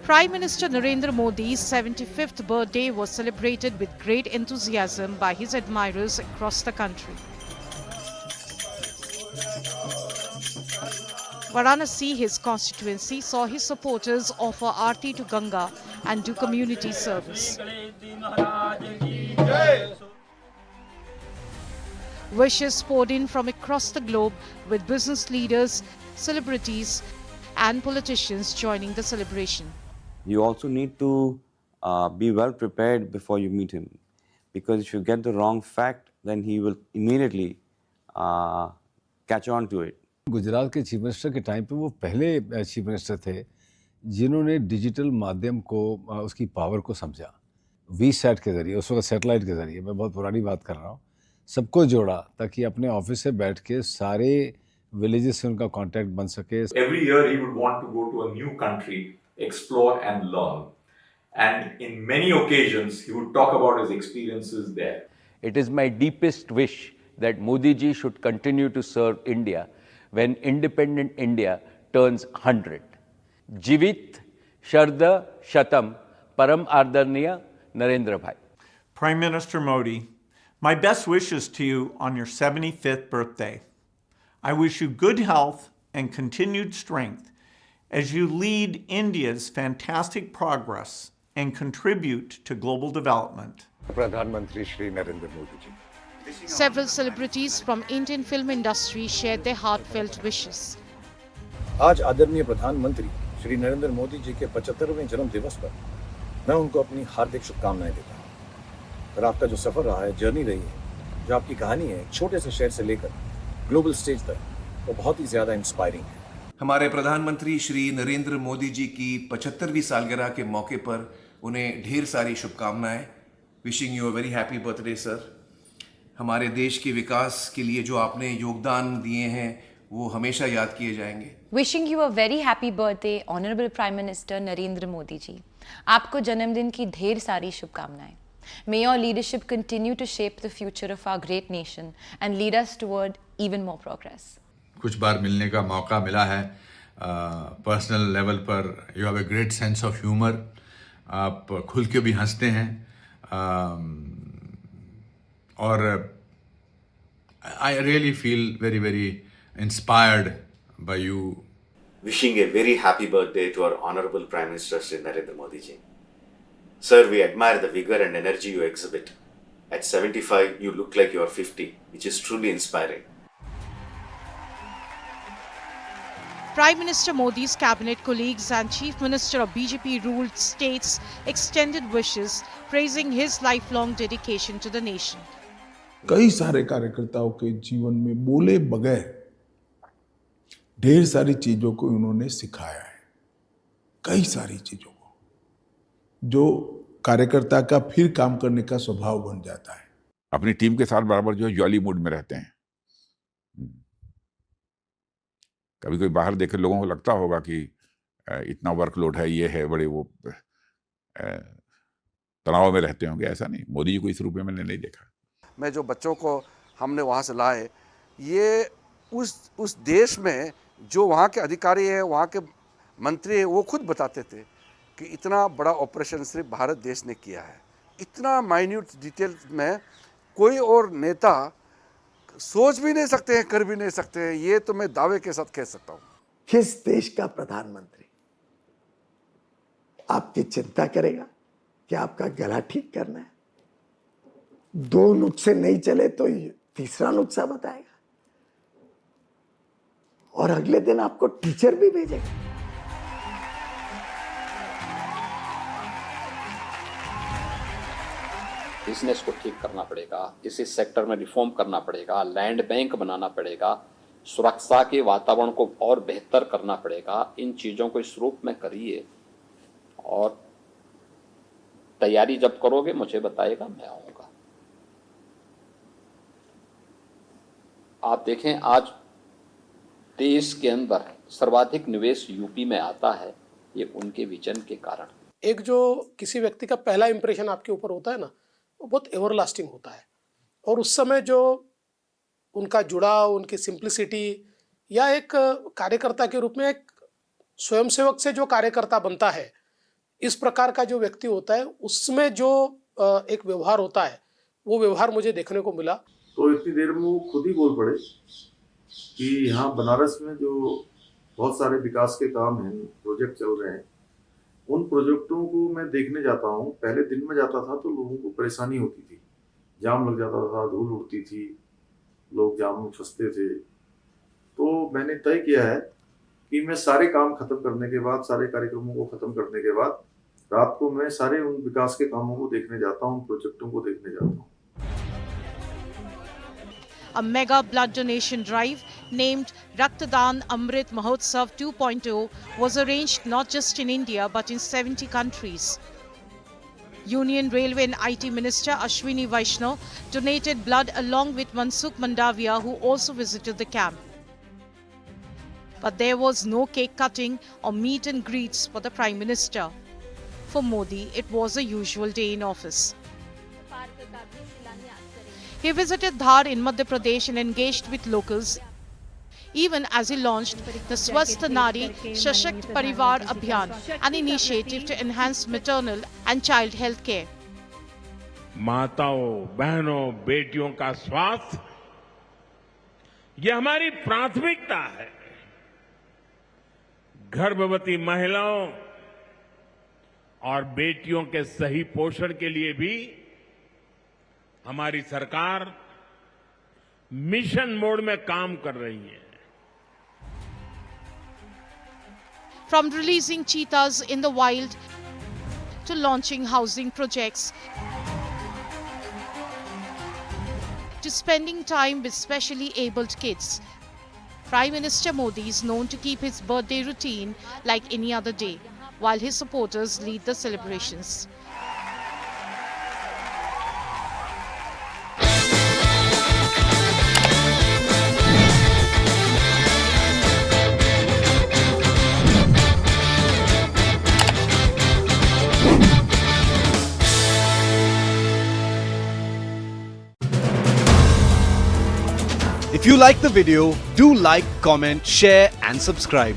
Prime Minister Narendra Modi's 75th birthday was celebrated with great enthusiasm by his admirers across the country. Varanasi, his constituency, saw his supporters offer Aarti to Ganga and do community service. Wishes poured in from across the globe, with business leaders, celebrities, and politicians joining the celebration. You also need to be well prepared before you meet him, because if you get the wrong fact, then he will immediately catch on to it. Gujarat के chief minister के time पे वो पहले chief minister थे जिन्होंने digital माध्यम को उसकी पावर को समझा। वीसैट के ज़रिए, उस वक्त सैटेलाइट के ज़रिए, मैं बहुत पुरानी बात कर रहा हूँ, सबको जोड़ा ताकि अपने ऑफिस से बैठ के सारे विलेजेस से उनका कांटेक्ट बन सके। Every year he would want to go to a new country, explore and learn. And in many occasions he would talk about his experiences there. It is my deepest wish that Modi ji should continue to serve India when independent India turns 100. Jivit Sharda Shatam Param Ardharniya Narendra Bhai. Prime Minister Modi, my best wishes to you on your 75th birthday. I wish you good health and continued strength as you lead India's fantastic progress and contribute to global development. Pradhan Mantri Shri Narendra Modi ji. Several celebrities from Indian film industry shared their heartfelt wishes. आज आदरणीय प्रधानमंत्री श्री नरेंद्र मोदी जी के 75वें जन्म दिवस पर मैं उनको अपनी हार्दिक शुभकामनाएं देता हूं। और आपका जो सफर रहा है, जर्नी रही है, जो आपकी कहानी है, एक छोटे से शहर से लेकर ग्लोबल स्टेज तक, वो बहुत ही ज्यादा इंस्पायरिंग है। हमारे प्रधानमंत्री श्री नरेंद्र मोदी जी की 75वीं सालगिरह के मौके पर उन्हें ढेर सारी शुभकामनाएं। Wishing you a very happy birthday sir. हमारे देश के विकास के लिए जो आपने योगदान दिए हैं वो हमेशा याद किए जाएंगे। Wishing you a very happy birthday honourable prime minister Narendra Modi ji. आपको जन्मदिन की ढेर सारी शुभकामनाएं। May your leadership continue to shape the future of our great nation and lead us toward even more progress. कुछ बार मिलने का मौका मिला है पर्सनल लेवल पर। You have a great sense of humour, आप खुल के भी हंसते हैं और I really feel very very inspired by you. Wishing a very happy birthday to our Honorable Prime Minister Shri Narendra Modi ji. Sir, we admire the vigor and energy you exhibit. At 75, you look like you are 50, which is truly inspiring. Prime Minister Modi's cabinet colleagues and Chief Minister of BJP-ruled states extended wishes, praising his lifelong dedication to the nation. कई सारे कार्यकर्ताओं के जीवन में बोले बगैर ढेर सारी चीजों को उन्होंने सिखाया है, कई सारी चीजों को, जो कार्यकर्ता का फिर काम करने का स्वभाव बन जाता है। अपनी टीम के साथ बराबर जो है जॉली मूड में रहते हैं। कभी कोई बाहर देखे लोगों को लगता होगा कि इतना वर्कलोड है, ये है, बड़े वो तनाव में रहते होंगे। ऐसा नहीं, मोदी जी को इस रूप में मैंने नहीं देखा। मैं जो बच्चों को हमने वहाँ से लाए, ये उस देश में जो वहाँ के अधिकारी है, वहाँ के मंत्री है, वो खुद बताते थे कि इतना बड़ा ऑपरेशन सिर्फ भारत देश ने किया है। इतना माइन्यूट डिटेल में कोई और नेता सोच भी नहीं सकते हैं, कर भी नहीं सकते हैं। ये तो मैं दावे के साथ कह सकता हूँ। किस देश का प्रधानमंत्री आपकी चिंता करेगा कि आपका गला ठीक करना है? 2 नुस्खे नहीं चले तो तीसरा नुस्खा बताएगा और अगले दिन आपको टीचर भी भेजेगा। बिजनेस को ठीक करना पड़ेगा, इसी सेक्टर में रिफॉर्म करना पड़ेगा, लैंड बैंक बनाना पड़ेगा, सुरक्षा के वातावरण को और बेहतर करना पड़ेगा। इन चीज़ों को इस रूप में करिए और तैयारी जब करोगे मुझे बताइएगा, मैं आऊँगा। आप देखें आज देश के अंदर सर्वाधिक निवेश यूपी में आता है, ये उनके विजन के कारण। एक जो किसी व्यक्ति का पहला इंप्रेशन आपके ऊपर होता है ना, वो बहुत एवरलास्टिंग होता है। और उस समय जो उनका जुड़ाव, उनकी सिंप्लिसिटी, या एक कार्यकर्ता के रूप में एक स्वयंसेवक से जो कार्यकर्ता बनता है, इस प्रकार का जो व्यक्ति होता है उसमें जो एक व्यवहार होता है वो व्यवहार मुझे देखने को मिला। तो इतनी देर में वो खुद ही बोल पड़े कि यहाँ बनारस में जो बहुत सारे विकास के काम हैं, प्रोजेक्ट चल रहे हैं, उन प्रोजेक्टों को मैं देखने जाता हूँ। पहले दिन में जाता था तो लोगों को परेशानी होती थी, जाम लग जाता था, धूल उड़ती थी, लोग जाम में फंसते थे। तो मैंने तय किया है कि मैं सारे काम खत्म करने के बाद, सारे कार्यक्रमों को खत्म करने के बाद रात को मैं सारे उन विकास के कामों को देखने जाता हूँ, उन प्रोजेक्टों को देखने जाता हूँ। A mega blood donation drive named Raktadaan Amrit Mahotsav 2.0 was arranged not just in India but in 70 countries. Union Railway and IT Minister Ashwini Vaishnaw donated blood along with Mansukh Mandavia, who also visited the camp. But there was no cake cutting or meet and greets for the Prime Minister. For Modi, it was a usual day in office. He visited Dhar in Madhya Pradesh and engaged with locals, even as he launched the Swasth Nari Shashakt Parivar Abhiyan, an initiative to enhance maternal and child health care. माताओं, बहनों, बेटियों का स्वास्थ्य ये हमारी प्राथमिकता है। गर्भवती महिलाओं और बेटियों के सही पोषण के लिए भी हमारी सरकार मिशन मोड में काम कर रही है। From releasing cheetahs in the wild to launching housing projects to spending time with specially abled kids, Prime Minister Modi is known to keep his birthday routine like any other day, while his supporters lead the celebrations. If you like the video, do like, comment, share and subscribe.